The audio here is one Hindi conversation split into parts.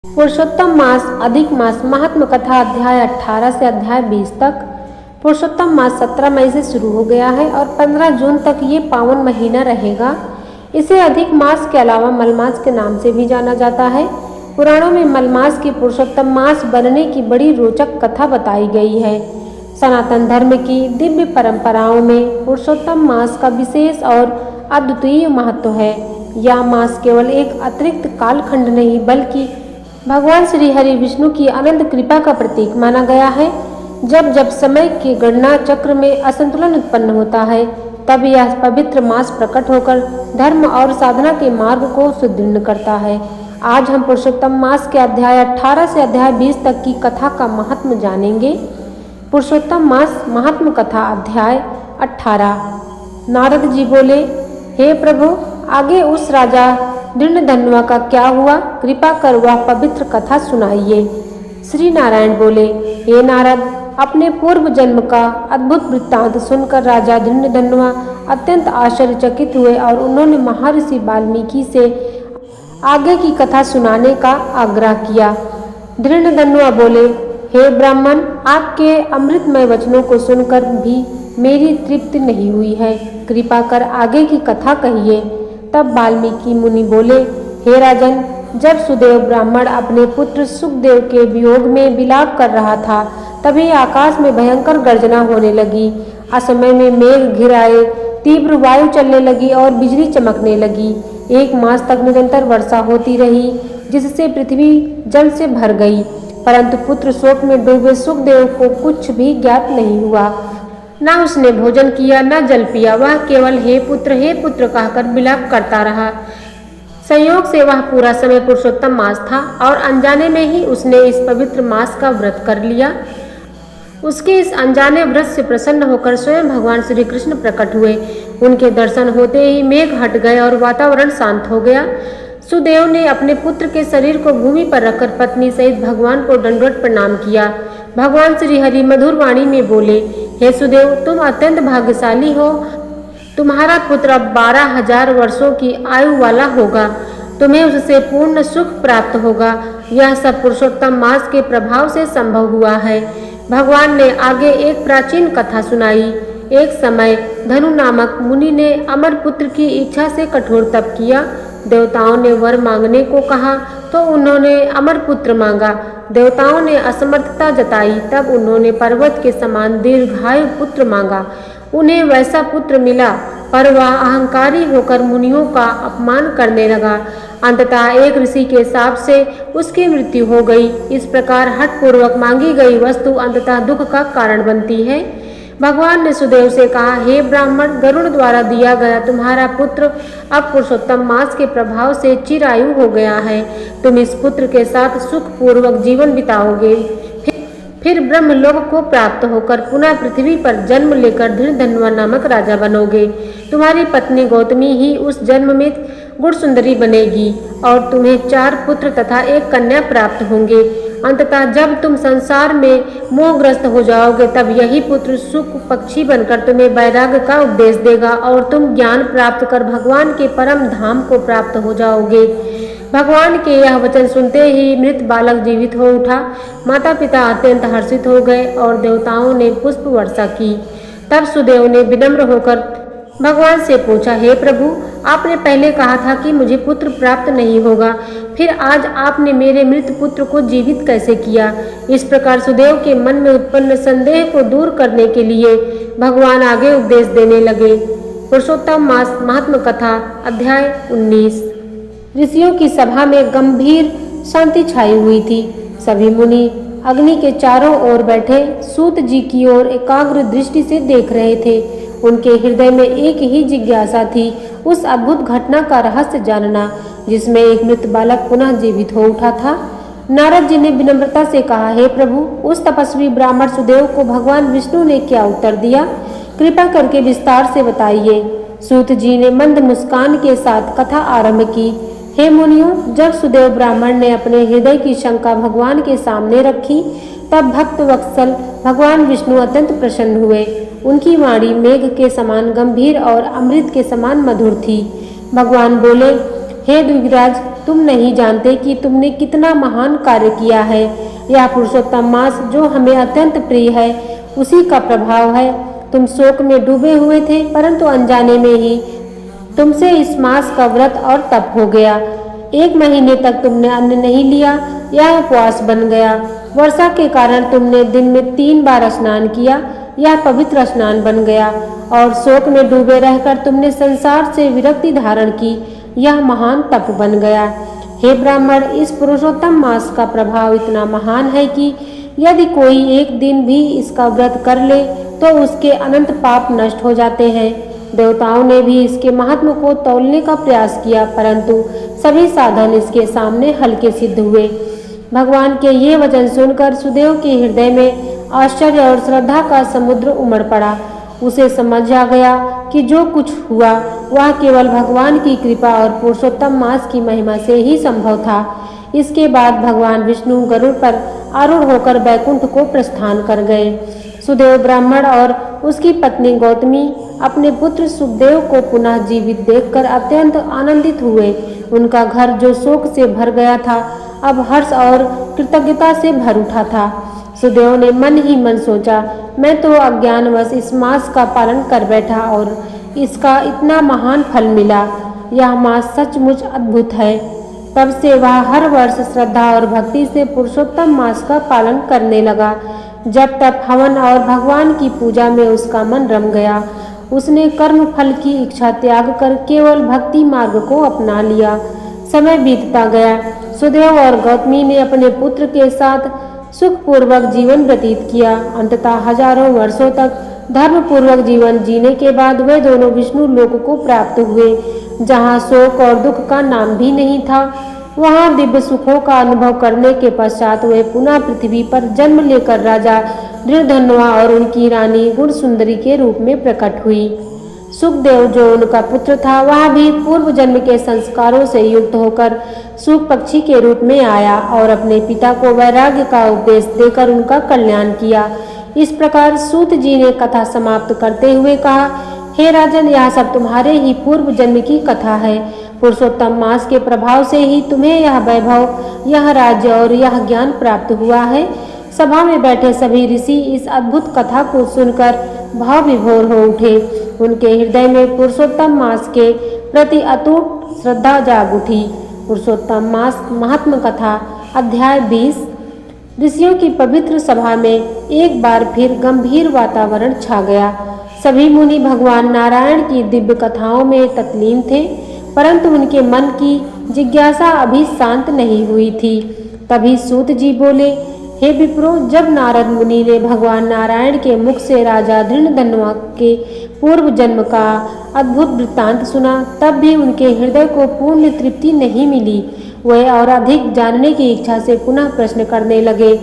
पुरुषोत्तम मास अधिक मास महात्म कथा अध्याय 18 से अध्याय 20 तक। पुरुषोत्तम मास 17 मई से शुरू हो गया है और 15 जून तक ये पावन महीना रहेगा। इसे अधिक मास के अलावा मलमास के नाम से भी जाना जाता है। पुराणों में मलमास की पुरुषोत्तम मास बनने की बड़ी रोचक कथा बताई गई है। सनातन धर्म की दिव्य परंपराओं में पुरुषोत्तम मास का विशेष और अद्वितीय महत्व है। यह मास केवल एक अतिरिक्त कालखंड नहीं बल्कि भगवान श्री हरि विष्णु की अनंत कृपा का प्रतीक माना गया है। जब जब समय के गणना चक्र में असंतुलन उत्पन्न होता है तब यह पवित्र मास प्रकट होकर धर्म और साधना के मार्ग को सुदृढ़ करता है। आज हम पुरुषोत्तम मास के अध्याय 18 से अध्याय 20 तक की कथा का महात्म जानेंगे। पुरुषोत्तम मास महात्म कथा अध्याय 18। नारद जी बोले, हे प्रभु, आगे उस राजा दृढ़धनुआ का क्या हुआ? कृपा कर वह पवित्र कथा सुनाइए। श्री नारायण बोले, हे नारद, अपने पूर्व जन्म का अद्भुत वृत्तांत सुनकर राजा दृढ़धनुआ अत्यंत आश्चर्यचकित हुए और उन्होंने महर्षि वाल्मीकि से आगे की कथा सुनाने का आग्रह किया। दृढ़धनुआ बोले, हे ब्राह्मण, आपके अमृतमय वचनों को सुनकर भी मेरी तृप्ति नहीं हुई है। कृपा कर आगे की कथा कहिए। तब वाल्मीकि मुनि बोले, हे राजन, जब सुदेव ब्राह्मण अपने पुत्र सुखदेव के वियोग में विलाप कर रहा था तभी आकाश में भयंकर गर्जना होने लगी। असमय में मेघ घिर आए, तीव्र वायु चलने लगी और बिजली चमकने लगी। 1 मास तक निरंतर वर्षा होती रही जिससे पृथ्वी जल से भर गई, परंतु पुत्र शोक में डूबे सुखदेव को कुछ भी ज्ञात नहीं हुआ। न उसने भोजन किया न जल पिया, वह केवल हे पुत्र कहकर विलाप करता रहा। संयोग से वह पूरा समय पुरुषोत्तम मास था और अनजाने में ही उसने इस पवित्र मास का व्रत कर लिया। उसके इस अनजाने व्रत से प्रसन्न होकर स्वयं भगवान श्री कृष्ण प्रकट हुए। उनके दर्शन होते ही मेघ हट गए और वातावरण शांत हो गया। सुदेव ने अपने पुत्र के शरीर को भूमि पर रखकर पत्नी सहित भगवान को दंडवत प्रणाम किया। भगवान श्री हरि मधुर वाणी में बोले, हे सुदेव, तुम अत्यंत भाग्यशाली हो। तुम्हारा पुत्र अब 12,000 वर्षों की आयु वाला होगा। तुम्हें उससे पूर्ण सुख प्राप्त होगा। यह सब पुरुषोत्तम मास के प्रभाव से संभव हुआ है। भगवान ने आगे एक प्राचीन कथा सुनाई। एक समय धनु नामक मुनि ने अमर पुत्र की इच्छा से कठोर तप किया। देवताओं ने वर मांगने को कहा तो उन्होंने अमर पुत्र मांगा। देवताओं ने असमर्थता जताई तब उन्होंने पर्वत के समान दीर्घायु पुत्र मांगा। उन्हें वैसा पुत्र मिला, पर वह अहंकारी होकर मुनियों का अपमान करने लगा। अंततः एक ऋषि के शाप से उसकी मृत्यु हो गई। इस प्रकार हठपूर्वक मांगी गई वस्तु अंततः दुख का कारण बनती है। भगवान ने सुदेव से कहा, हे ब्राह्मण, गरुड़ द्वारा दिया गया तुम्हारा पुत्र अब पुरुषोत्तम मास के प्रभाव से चिरायु हो गया है। तुम इस पुत्र के साथ सुखपूर्वक जीवन बिताओगे, फिर ब्रह्मलोक को प्राप्त होकर पुनः पृथ्वी पर जन्म लेकर दृढ़धनुआ नामक राजा बनोगे। तुम्हारी पत्नी गौतमी ही उस जन्म में गुण सुंदरी बनेगी और तुम्हें 4 पुत्र तथा 1 कन्या प्राप्त होंगे। अंततः जब तुम संसार में मोहग्रस्त हो जाओगे तब यही पुत्र सुख पक्षी बनकर तुम्हें वैराग्य का उपदेश देगा और तुम ज्ञान प्राप्त कर भगवान के परम धाम को प्राप्त हो जाओगे। भगवान के यह वचन सुनते ही मृत बालक जीवित हो उठा। माता पिता अत्यंत हर्षित हो गए और देवताओं ने पुष्प वर्षा की। तब सुदेव ने विनम्र होकर भगवान से पूछा, हे प्रभु, आपने पहले कहा था कि मुझे पुत्र प्राप्त नहीं होगा, फिर आज आपने मेरे मृत पुत्र को जीवित कैसे किया? इस प्रकार सुदेव के मन में उत्पन्न संदेह को दूर करने के लिए भगवान आगे उपदेश देने लगे। पुरुषोत्तम मास महात्म कथा अध्याय 19। ऋषियों की सभा में गंभीर शांति छाई हुई थी। सभी मुनि अग्नि के चारों ओर बैठे सूत जी की ओर एकाग्र दृष्टि से देख रहे थे। उनके हृदय में एक ही जिज्ञासा थी, उस अद्भुत घटना का रहस्य जानना जिसमें एक मृत बालक पुनः जीवित हो उठा था। नारद जी ने विनम्रता से कहा, हे प्रभु, उस तपस्वी ब्राह्मण सुदेव को भगवान विष्णु ने क्या उत्तर दिया? कृपा करके विस्तार से बताइए। सूत जी ने मंद मुस्कान के साथ कथा आरंभ की। हे मुनियों, जब सुदेव ब्राह्मण ने अपने हृदय की शंका भगवान के सामने रखी तब भक्त वत्सल भगवान विष्णु अत्यंत प्रसन्न हुए। उनकी वाणी मेघ के समान गंभीर और अमृत के समान मधुर थी। भगवान बोले, हे द्विराज, तुम नहीं जानते कि तुमने कितना महान कार्य किया है। यह पुरुषोत्तम मास जो हमें अत्यंत प्रिय है, उसी का प्रभाव है। तुम शोक में डूबे हुए थे, परंतु अनजाने में ही तुमसे इस मास का व्रत और तप हो गया। 1 महीने तक तुमने अन्न नहीं लिया, यह उपवास बन गया। वर्षा के कारण तुमने दिन में 3 बार स्नान किया, यह पवित्र स्नान बन गया। और शोक में डूबे रहकर तुमने संसार से विरक्ति धारण की, यह महान तप बन गया। हे ब्राह्मण, इस पुरुषोत्तम मास का प्रभाव इतना महान है कि यदि कोई एक दिन भी इसका व्रत कर ले तो उसके अनंत पाप नष्ट हो जाते हैं। देवताओं ने भी इसके महात्म को तौलने का प्रयास किया, परंतु सभी साधन इसके सामने हल्के सिद्ध हुए। भगवान के ये वचन सुनकर सुदेव के हृदय में आश्चर्य और श्रद्धा का समुद्र उमड़ पड़ा। उसे समझ आ गया कि जो कुछ हुआ वह केवल भगवान की कृपा और पुरुषोत्तम मास की महिमा से ही संभव था। इसके बाद भगवान विष्णु गरुड़ पर आरूढ़ होकर बैकुंठ को प्रस्थान कर गए। सुदेव ब्राह्मण और उसकी पत्नी गौतमी अपने पुत्र सुखदेव को पुनः जीवित देखकर अत्यंत आनंदित हुए। उनका घर जो शोक से भर गया था, अब हर्ष और कृतज्ञता से भर उठा था। सुदेव ने मन ही मन सोचा, मैं तो अज्ञानवश इस मास का पालन कर बैठा और इसका इतना महान फल मिला। यह मास सचमुच अद्भुत है। तब से वह हर वर्ष श्रद्धा और भक्ति से पुरुषोत्तम मास का पालन करने लगा। जब तक हवन और भगवान की पूजा में उसका मन रम गया, उसने कर्म फल की इच्छा त्याग कर केवल भक्ति मार्ग को अपना लिया। समय बीतता गया। सुदेव और गौतमी ने अपने पुत्र के साथ सुखपूर्वक जीवन व्यतीत किया। अंततः हजारों वर्षों तक धर्मपूर्वक जीवन जीने के बाद वे दोनों विष्णु लोक को प्राप्त हुए, जहाँ शोक और दुख का नाम भी नहीं था। वहाँ दिव्य सुखों का अनुभव करने के पश्चात वे पुनः पृथ्वी पर जन्म लेकर राजा दृढ़धन्वा और उनकी रानी गुणसुंदरी के रूप में प्रकट हुई। सुखदेव जो उनका पुत्र था, वह भी पूर्व जन्म के संस्कारों से युक्त होकर सुख पक्षी के रूप में आया और अपने पिता को वैराग्य का उपदेश देकर उनका कल्याण किया। इस प्रकार सूत जी ने कथा समाप्त करते हुए कहा, हे राजन, यह सब तुम्हारे ही पूर्व जन्म की कथा है। पुरुषोत्तम मास के प्रभाव से ही तुम्हें यह वैभव, यह राज्य और यह ज्ञान प्राप्त हुआ है। सभा में बैठे सभी ऋषि इस अद्भुत कथा को सुनकर भाव विभोर हो उठे। उनके हृदय में पुरुषोत्तम मास के प्रति अटूट श्रद्धा जाग उठी। पुरुषोत्तम मास महात्म कथा अध्याय 20। ऋषियों की पवित्र सभा में एक बार फिर गंभीर वातावरण छा गया। सभी मुनि भगवान नारायण की दिव्य कथाओं में तल्लीन थे, परंतु उनके मन की जिज्ञासा अभी शांत नहीं हुई थी। तभी सूत जी बोले, हे विप्रो, जब नारद मुनि ने भगवान नारायण के मुख से राजा दृढ़धन्वा के पूर्व जन्म का अद्भुत वृत्तांत सुना, तब भी उनके हृदय को पूर्ण तृप्ति नहीं मिली। वे और अधिक जानने की इच्छा से पुनः प्रश्न करने लगे।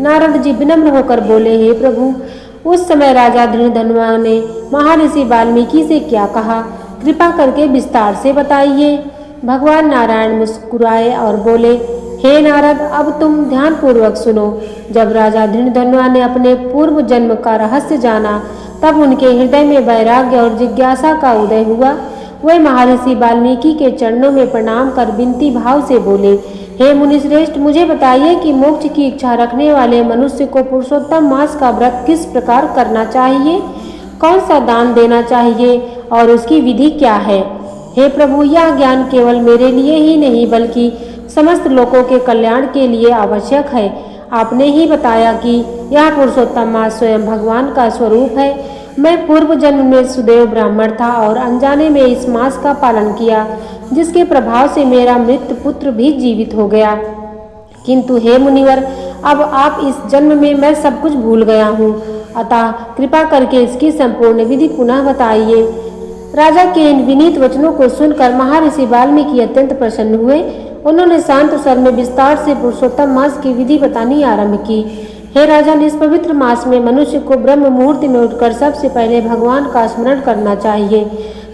नारद जी विनम्र होकर बोले, हे प्रभु, उस समय राजा दृढ़धन्वा ने महर्षि वाल्मीकि से क्या कहा? कृपा करके विस्तार से बताइए। भगवान नारायण मुस्कुराए और बोले, हे नारद, अब तुम ध्यानपूर्वक सुनो। जब राजा दृढ़धन्वा ने अपने पूर्व जन्म का रहस्य जाना, तब उनके हृदय में वैराग्य और जिज्ञासा का उदय हुआ। वे महर्षि वाल्मीकि के चरणों में प्रणाम कर विनती भाव से बोले, हे मुनिश्रेष्ठ, मुझे बताइए कि मोक्ष की इच्छा रखने वाले मनुष्य को पुरुषोत्तम मास का व्रत किस प्रकार करना चाहिए, कौन सा दान देना चाहिए और उसकी विधि क्या है। हे प्रभु, यह ज्ञान केवल मेरे लिए ही नहीं बल्कि समस्त लोगों के कल्याण के लिए आवश्यक है। आपने ही बताया कि यह पुरुषोत्तम मास स्वयं भगवान का स्वरूप है। मैं पूर्व जन्म में सुदेव ब्राह्मण था और अनजाने में इस मास का पालन किया, जिसके प्रभाव से मेरा मृत पुत्र भी जीवित हो गया। किंतु हे मुनिवर, अब आप इस जन्म में मैं सब कुछ भूल गया हूँ, अतः कृपा करके इसकी संपूर्ण विधि पुनः बताइए। राजा के इन विनीत वचनों को सुनकर महर्षि वाल्मीकि अत्यंत प्रसन्न हुए। उन्होंने शांत स्वर में विस्तार से पुरुषोत्तम मास की विधि बतानी आरंभ की। हे राजन, इस पवित्र मास में मनुष्य को ब्रह्म मुहूर्त में उठकर सबसे पहले भगवान का स्मरण करना चाहिए।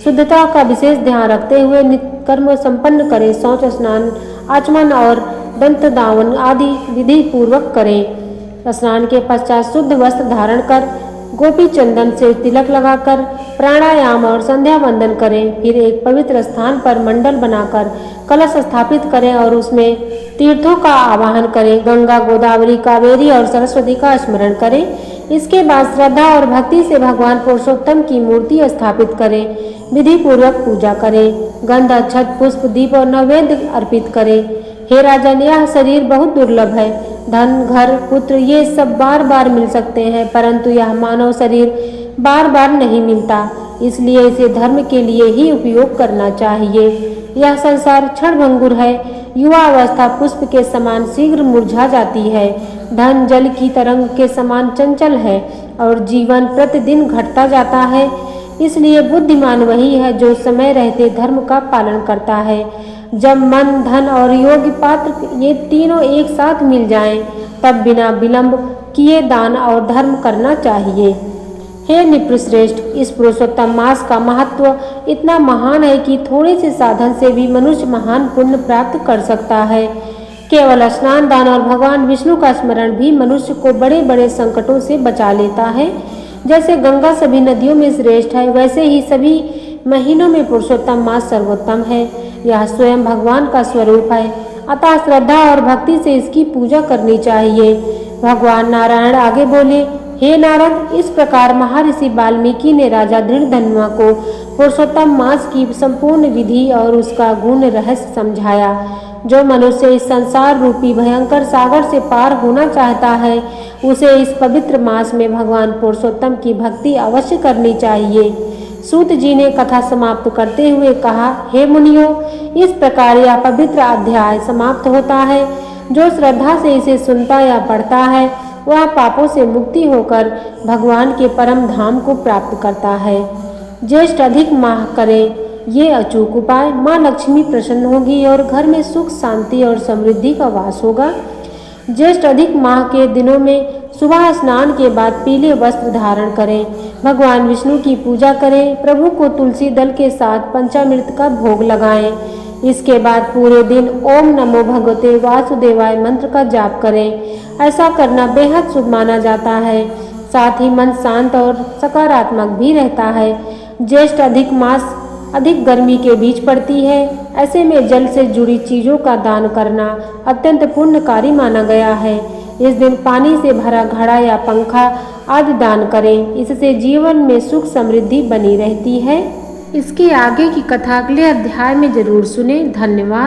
शुद्धता का विशेष ध्यान रखते हुए नित्य कर्म संपन्न करें। शौच, स्नान, आचमन और दंत दावन आदि विधि पूर्वक करें। स्नान के पश्चात शुद्ध वस्त्र धारण कर गोपी चंदन से तिलक लगाकर प्राणायाम और संध्या वंदन करें। फिर एक पवित्र स्थान पर मंडल बनाकर कलश स्थापित करें और उसमें तीर्थों का आवाहन करें। गंगा, गोदावरी, कावेरी और सरस्वती का स्मरण करें। इसके बाद श्रद्धा और भक्ति से भगवान पुरुषोत्तम की मूर्ति स्थापित करें। विधि पूर्वक पूजा करें। गंध, अक्षत, पुष्प, दीप और नैवेद्य अर्पित करें। हे राजन, यह शरीर बहुत दुर्लभ है। धन, घर, पुत्र ये सब बार बार मिल सकते हैं, परंतु यह मानव शरीर बार बार नहीं मिलता। इसलिए इसे धर्म के लिए ही उपयोग करना चाहिए। यह संसार क्षणभंगुर है। युवा अवस्था पुष्प के समान शीघ्र मुरझा जाती है। धन जल की तरंग के समान चंचल है और जीवन प्रतिदिन घटता जाता है। इसलिए बुद्धिमान वही है जो समय रहते धर्म का पालन करता है। जब मन, धन और योग्य पात्र ये तीनों एक साथ मिल जाएं, तब बिना विलंब किए दान और धर्म करना चाहिए। हे नृपश्रेष्ठ, इस पुरुषोत्तम मास का महत्व इतना महान है कि थोड़े से साधन से भी मनुष्य महान पुण्य प्राप्त कर सकता है। केवल स्नान, दान और भगवान विष्णु का स्मरण भी मनुष्य को बड़े बड़े संकटों से बचा लेता है। जैसे गंगा सभी नदियों में श्रेष्ठ है, वैसे ही सभी महीनों में पुरुषोत्तम मास सर्वोत्तम है। यह स्वयं भगवान का स्वरूप है, अतः श्रद्धा और भक्ति से इसकी पूजा करनी चाहिए। भगवान नारायण आगे बोले, हे नारद, इस प्रकार महर्षि वाल्मीकि ने राजा धृतधनुआ को पुरुषोत्तम मास की संपूर्ण विधि और उसका गुण रहस्य समझाया। जो मनुष्य इस संसार रूपी भयंकर सागर से पार होना चाहता है, उसे इस पवित्र मास में भगवान पुरुषोत्तम की भक्ति अवश्य करनी चाहिए। सूत जी ने कथा समाप्त करते हुए कहा, हे मुनियों, इस प्रकार यह पवित्र अध्याय समाप्त होता है। जो श्रद्धा से इसे सुनता या पढ़ता है, वह पापों से मुक्ति होकर भगवान के परम धाम को प्राप्त करता है। ज्येष्ठ अधिक माह करें ये अचूक उपाय, माँ लक्ष्मी प्रसन्न होगी और घर में सुख, शांति और समृद्धि का वास होगा। ज्येष्ठ अधिक माह के दिनों में सुबह स्नान के बाद पीले वस्त्र धारण करें। भगवान विष्णु की पूजा करें। प्रभु को तुलसी दल के साथ पंचामृत का भोग लगाएं। इसके बाद पूरे दिन ओम नमो भगवते वासुदेवाय मंत्र का जाप करें। ऐसा करना बेहद शुभ माना जाता है। साथ ही मन शांत और सकारात्मक भी रहता है। ज्येष्ठ अधिक मास अधिक गर्मी के बीच पड़ती है। ऐसे में जल से जुड़ी चीजों का दान करना अत्यंत पुण्यकारी माना गया है। इस दिन पानी से भरा घड़ा या पंखा आदि दान करें। इससे जीवन में सुख समृद्धि बनी रहती है। इसके आगे की कथा अगले अध्याय में जरूर सुने। धन्यवाद।